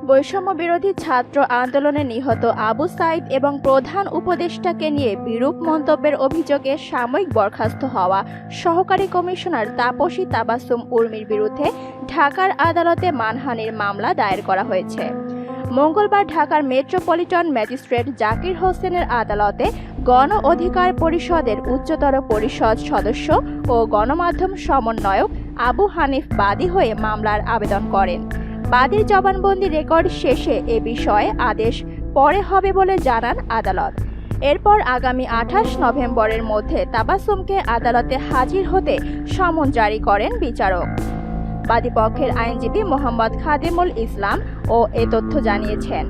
বৈষম্য বিরোধী ছাত্র আন্দোলনে নিহত আবু সাইদ এবং প্রধান উপদেষ্টাকে নিয়ে বিরূপ মন্তব্যের অভিযোগে সাময়িক বরখাস্ত হওয়া সহকারী কমিশনার তাপসী তাবাসসুম উর্মির বিরুদ্ধে ঢাকার আদালতে মানহানির মামলা দায়ের করা হয়েছে। মঙ্গলবার ঢাকার মেট্রোপলিটন ম্যাজিস্ট্রেট জাকির হোসেনের আদালতে গণ অধিকার পরিষদের উচ্চতর পরিষদ সদস্য ও গণমাধ্যম সমন্বয়ক আবু হানিফ বাদী হয়ে মামলার আবেদন করেন। বাদীর জবানবন্দি রেকর্ড শেষে এ বিষয়ে আদেশ পরে হবে বলে জানান আদালত। এরপর আগামী 28 নভেম্বরের মধ্যে তাবাসসুমকে আদালতে হাজির হতে সমন জারি করেন বিচারক। বাদীপক্ষের আইনজীবী মোহাম্মদ খাদিমুল ইসলাম ও এ তথ্য জানিয়েছেন।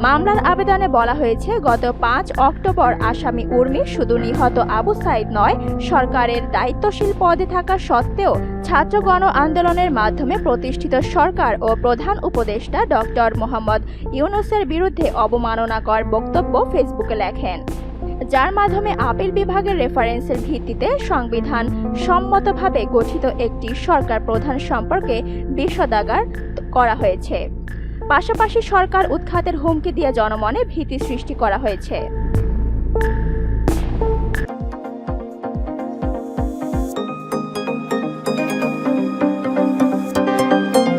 মামলার আবেদনে বলা হয়েছে, গত 5 অক্টোবর আসামি উর্মি শুধু নিহত আবু সাইদ নয়, সরকারের দায়িত্বশীল পদে থাকা সত্ত্বেও ছাত্র গণ আন্দোলনের মাধ্যমে প্রতিষ্ঠিত সরকার ও প্রধান উপদেষ্টা ডক্টর মোহাম্মদ ইউনূসের বিরুদ্ধে অবমাননাকর বক্তব্য ফেসবুকে লেখেন, যার মাধ্যমে আপিল বিভাগের রেফারেন্সের ভিত্তিতে সংবিধান সম্মতভাবে গঠিত একটি সরকার প্রধান সম্পর্কে বিষোদ্গার করা হয়েছে। পাশাপাশি সরকার উৎখাতের হুমকি দিয়ে জনমনে ভীতি সৃষ্টি করা হয়েছে।